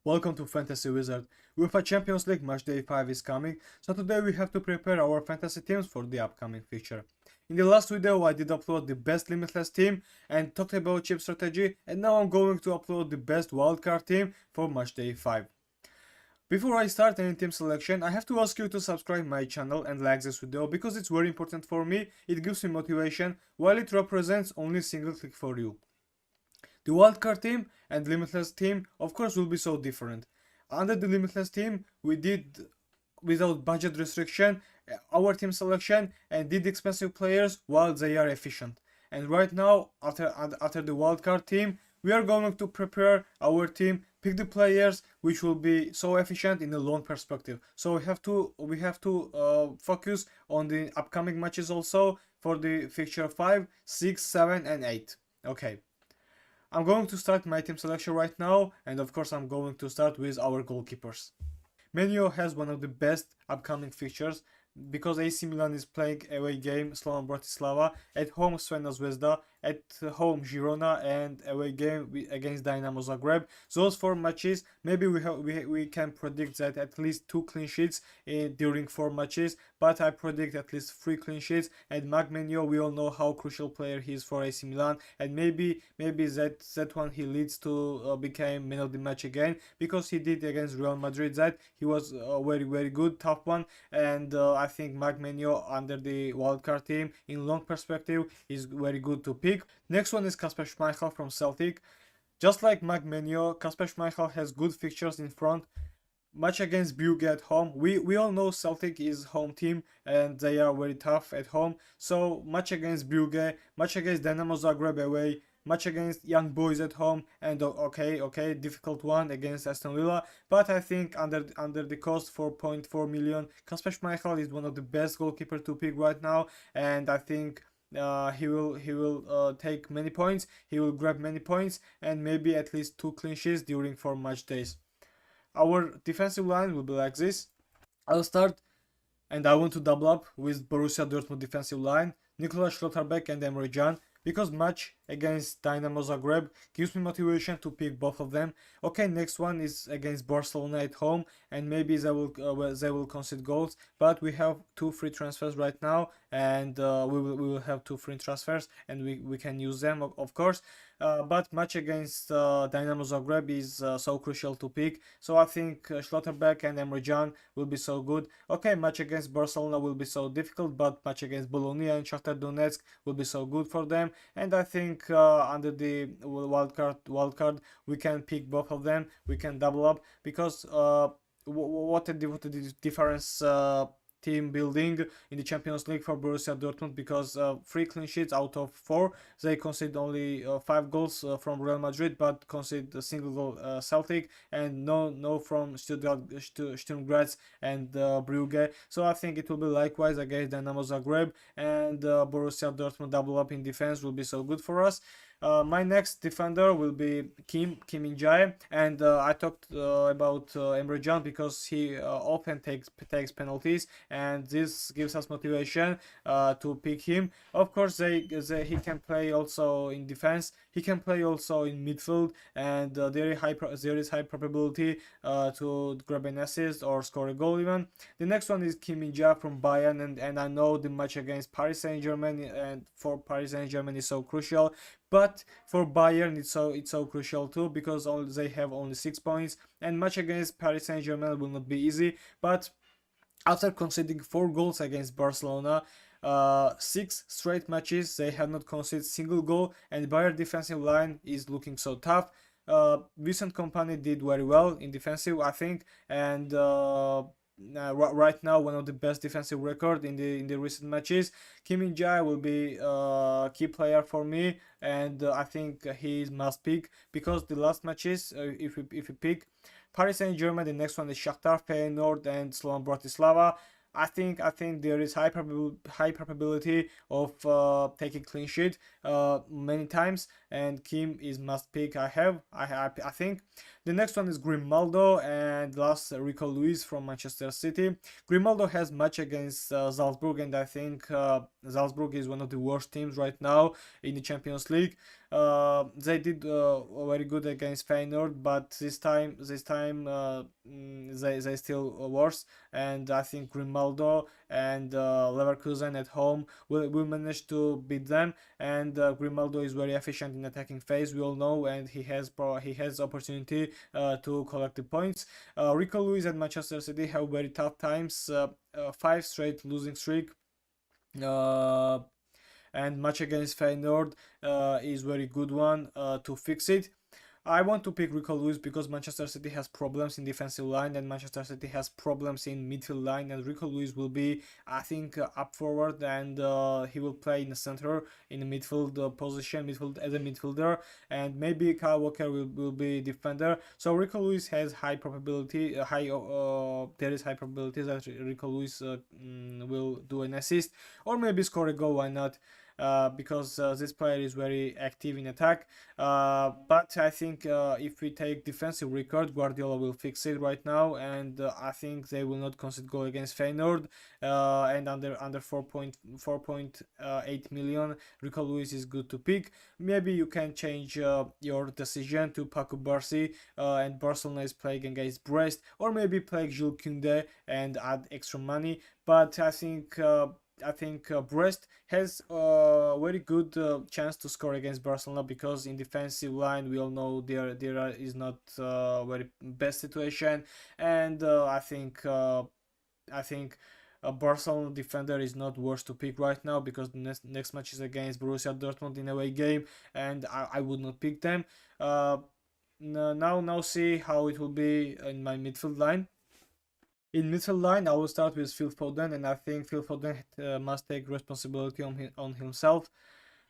Welcome to Fantasy Wizard. UEFA Champions League Matchday 5 is coming, so today we have to prepare our fantasy teams for the upcoming fixture. In the last video I did upload the best limitless team and talked about chip strategy, and now I'm going to upload the best wildcard team for Matchday 5. Before I start any team selection, I have to ask you to subscribe my channel and like this video because it's very important for me. It gives me motivation while it represents only single click for you. The wildcard team and limitless team of course will be so different. Under the limitless team we did without budget restriction our team selection and did expensive players while they are efficient. And right now after the wildcard team we are going to prepare our team, pick the players which will be so efficient in the long perspective. So we have to focus on the upcoming matches also for the fixture 5, 6, 7 and 8. Okay. I'm going to start my team selection right now, and of course I'm going to start with our goalkeepers. Menio has one of the best upcoming fixtures because AC Milan is playing away game Slovan Bratislava, at home Crvena Zvezda, at home Girona, and away game against Dynamo Zagreb. Those 4 matches, maybe we can predict that at least 2 clean sheets during 4 matches, but I predict at least 3 clean sheets. And Menio, we all know how crucial player he is for AC Milan, and maybe that one he leads to become man of the match again, because he did against Real Madrid that he was very good, tough one. And I think Menio under the wildcard team in long perspective is very good to pick. Next one is Kasper Schmeichel from Celtic. Just like Menio, Kasper Schmeichel has good fixtures in front. Match against Brugge at home. We all know Celtic is home team and they are very tough at home. So match against Brugge, match against Dynamo Zagreb away, match against Young Boys at home, and okay, difficult one against Aston Villa. But I think under the cost 4.4 million, Kasper Schmeichel is one of the best goalkeeper to pick right now, and I think he will take many points. He will grab many points and maybe at least 2 clean sheets during 4 match days. Our defensive line will be like this. I'll start, and I want to double up with Borussia Dortmund defensive line, Nicolas Schlotterbeck and Emre Can, because match against Dynamo Zagreb gives me motivation to pick both of them. Okay, next one is against Barcelona at home, and maybe they will concede goals, but we have 2 free transfers right now, and we will have 2 free transfers, and we can use them of course. But match against Dynamo Zagreb is so crucial to pick, so I think Schlotterbeck and Emre Can will be so good. Okay, match against Barcelona will be so difficult, but match against Bologna and Shakhtar Donetsk will be so good for them. And I think under the wildcard we can pick both of them. We can double up because what the difference team building in the Champions League for Borussia Dortmund, because 3 clean sheets out of 4. They concede only 5 goals from Real Madrid, but concede a single goal Celtic, and no from Sturm Graz and Brugge. So I think it will be likewise against Dynamo Zagreb, and Borussia Dortmund double up in defense will be so good for us. My next defender will be Kim In-jae, and I talked about Emre Can because he often takes penalties, and this gives us motivation to pick him. Of course, he can play also in defense. He can play also in midfield, and there is high probability to grab an assist or score a goal even. The next one is Kim In-jae from Bayern, and I know the match against Paris Saint-Germain, and for Paris Saint-Germain is so crucial. But for Bayern it's so crucial too, because they have only 6 points, and match against Paris Saint-Germain will not be easy. But after conceding 4 goals against Barcelona, 6 straight matches they have not conceded single goal, and Bayern defensive line is looking so tough. Vincent Kompany did very well in defensive, I think, and right now one of the best defensive record in the recent matches. Kim In-jae will be a key player for me, and I think he is must pick, because the last matches, if we pick Paris Saint-Germain, the next one is Shakhtar, Feyenoord and Slovan Bratislava. I think there is high probability of taking clean sheet many times, and Kim is must pick. I think The next one is Grimaldo, and last Rico Lewis from Manchester City. Grimaldo has match against Salzburg, and I think Salzburg is one of the worst teams right now in the Champions League. They did very good against Feyenoord, but they still worse. And I think Grimaldo and Leverkusen at home will manage to beat them. And Grimaldo is very efficient in attacking phase, we all know, and he has opportunity to collect the points. Rico Lewis and Manchester City have very tough times. 5 straight losing streak. And match against Feyenoord is very good one to fix it. I want to pick Rico Lewis because Manchester City has problems in defensive line and Manchester City has problems in midfield line, and Rico Lewis will be, I think, up forward, and he will play in the center in the midfield position, midfield as a midfielder, and maybe Kyle Walker will be defender. So Rico Lewis has high probability, there is high probability that Rico Lewis will do an assist or maybe score a goal. Why not? Because this player is very active in attack. But I think if we take defensive record, Guardiola will fix it right now, and I think they will not concede goal against Feyenoord. And under 4.8 million, Rico Lewis is good to pick. Maybe you can change your decision to Paco Barsi, and Barcelona is playing against Brest, or maybe play Jules Koundé and add extra money. But I think Brest has a very good chance to score against Barcelona, because in defensive line we all know there is not very best situation, and I think a Barcelona defender is not worth to pick right now, because the next match is against Borussia Dortmund in away game, and I would not pick them. Now see how it will be in my midfield line. In midfield line, I will start with Phil Foden, and I think Phil Foden must take responsibility on himself.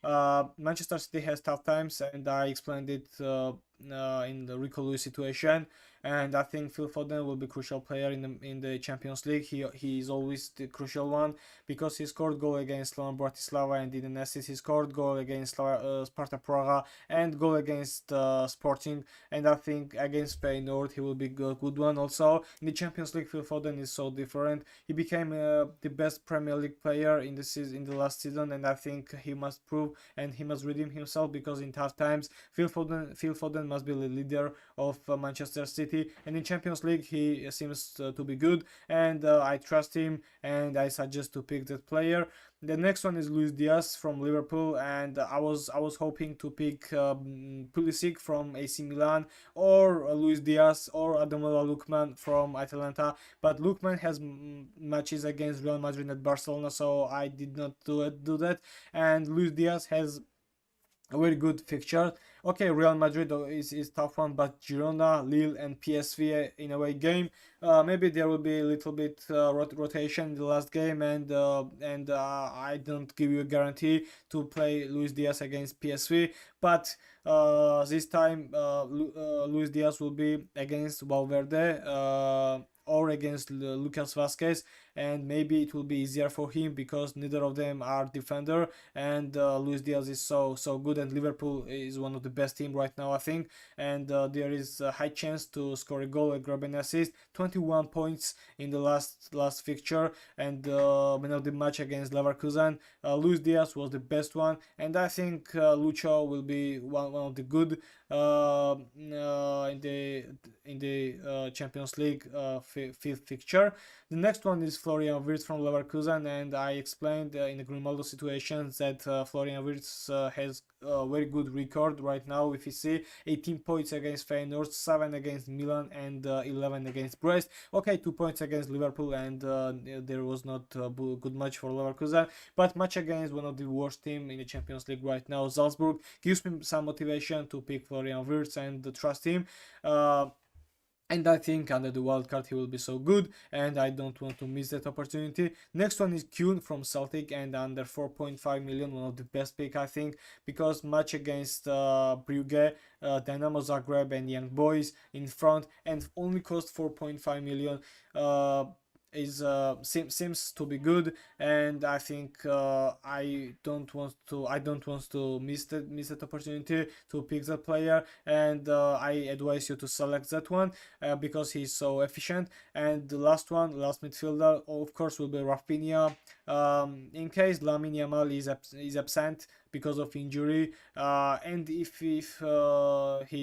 Manchester City has tough times, and I explained it in the Rico Lewis situation. And I think Phil Foden will be crucial player in the Champions League. He is always the crucial one, because he scored goal against Slovan Bratislava and did an assist. He scored goal against Sparta Praga and goal against Sporting. And I think against Feyenoord he will be a good one also. In the Champions League, Phil Foden is so different. He became the best Premier League player in the last season, and I think he must prove and he must redeem himself, because in tough times Phil Foden must be the leader of Manchester City. And in Champions League he seems to be good, and I trust him, and I suggest to pick that player. The next one is Luis Diaz from Liverpool, and I was hoping to pick Pulisic from AC Milan, or Luis Diaz, or Ademola Lookman from Atalanta, but Lookman has matches against Real Madrid and Barcelona, so I did not do that, and Luis Diaz has a very good fixture. Okay, Real Madrid is tough one, but Girona, Lille, and PSV in away game. Maybe there will be a little bit rotation in the last game, and I don't give you a guarantee to play Luis Diaz against PSV. But this time Luis Diaz will be against Valverde or against Lucas Vazquez, and maybe it will be easier for him, because neither of them are defender, and Luis Diaz is so good, and Liverpool is one of the best team right now, I think, and there is a high chance to score a goal and grab an assist. 21 points in the last fixture, and man of the match against Leverkusen. Luis Diaz was the best one, and I think Lucho will be one of the good in the Champions League fifth fixture. The next one is Florian Wirtz from Leverkusen, and I explained in the Grimaldo situation that Florian Wirtz has a very good record right now. If you see 18 points against Feyenoord, 7 against Milan, and 11 against Brest. Okay, 2 points against Liverpool, and there was not a good match for Leverkusen, but match against one of the worst team in the Champions League right now, Salzburg, gives me some motivation to pick Florian Wirtz and trust him. And I think under the wildcard he will be so good, and I don't want to miss that opportunity. Next one is Kuhn from Celtic, and under 4.5 million, one of the best pick, I think, because match against Brugge, Dynamo Zagreb, and Young Boys in front, and only cost 4.5 million. seems to be good, and I think I don't want to miss that opportunity to pick that player, and I advise you to select that one because he's so efficient. And the last midfielder, of course, will be Rafinha. In case Lamine Yamal is absent because of injury, and if he's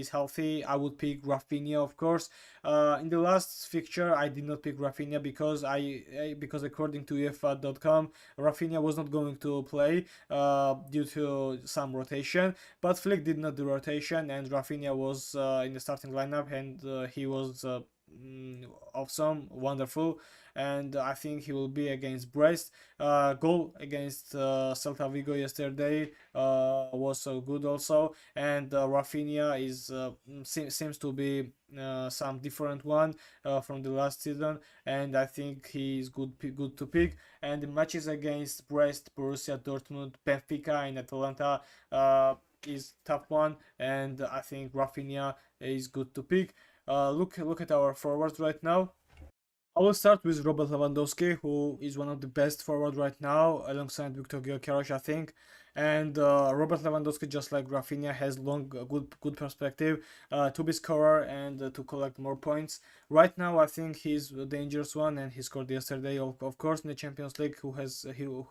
healthy, I would pick Rafinha, of course. In the last fixture, I did not pick Rafinha because according to UEFA.com, Rafinha was not going to play due to some rotation. But Flick did not do rotation, and Rafinha was in the starting lineup, and he was awesome, wonderful, and I think he will be against Brest. Goal against Celta Vigo yesterday was so good also, and Rafinha seems to be some different one from the last season, and I think he is good to pick. And the matches against Brest, Borussia Dortmund, Benfica, and Atalanta is tough one, and I think Rafinha is good to pick. Look at our forwards right now. I will start with Robert Lewandowski, who is one of the best forward right now, alongside Viktor Gyökeres, I think. And Robert Lewandowski, just like Rafinha, has long, good perspective to be scorer and to collect more points. Right now, I think he's a dangerous one, and he scored yesterday, of course, in the Champions League.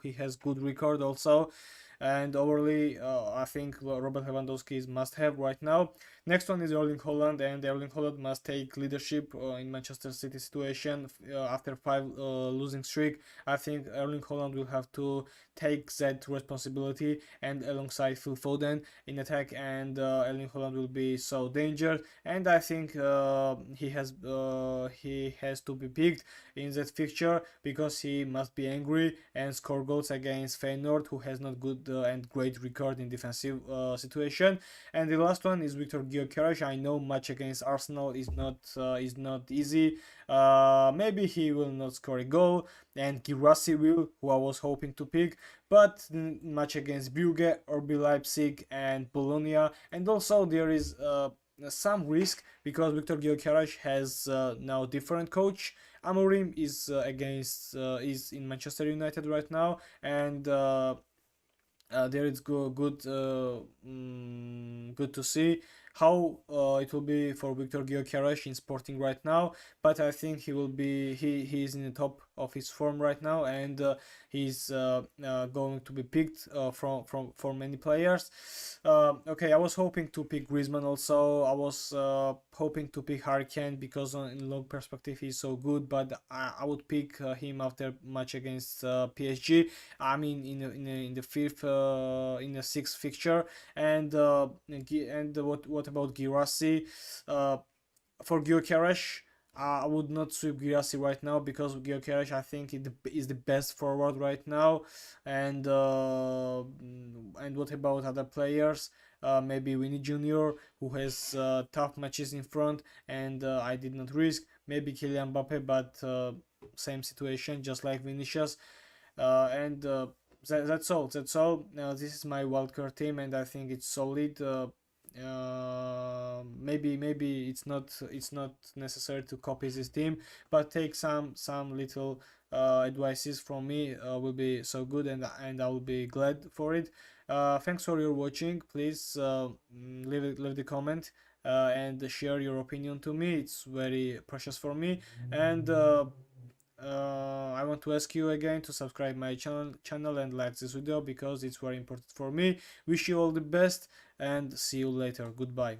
He has good record also. And overly, I think Robert Lewandowski is must-have right now. Next one is Erling Haaland, and Erling Haaland must take leadership in Manchester City situation after 5 losing streak. I think Erling Haaland will have to take that responsibility, and alongside Phil Foden in attack, and Erling Haaland will be so dangerous. And I think he has to be picked in that fixture because he must be angry and score goals against Feyenoord, who has not good and great record in defensive situation. And the last one is Viktor Gyökeres. I know match against Arsenal is not easy. Maybe he will not score a goal, and Girassi will, who I was hoping to pick, but match against Brugge, RB Leipzig, and Bologna, and also there is some risk because Viktor Gyökeres has now different coach. Amorim is in Manchester United right now, and there it's good to see how it will be for Viktor Gyökeres in Sporting right now. But I think he is in the top of his form right now, and he's going to be picked from many players. Okay, I was hoping to pick Griezmann also. I was hoping to pick Harry Kane because in long perspective he's so good, but I would pick him after match against PSG. I mean in the sixth fixture, and what about Girassi? For Gyökeres, I would not sweep Girassi right now because Gyökeres I think is the best forward right now, and what about other players? Maybe Winnie Jr., who has tough matches in front, and I did not risk. Maybe Kylian Mbappe, but same situation, just like Vinicius, and that's all. This is my wildcard team, and I think it's solid. Maybe it's not necessary to copy this team, but take some little advices from me will be so good, and I will be glad for it. Thanks for your watching. Please leave the comment and share your opinion to me. It's very precious for me, and I want to ask you again to subscribe my channel and like this video because it's very important for me. Wish you all the best, and see you later. Goodbye.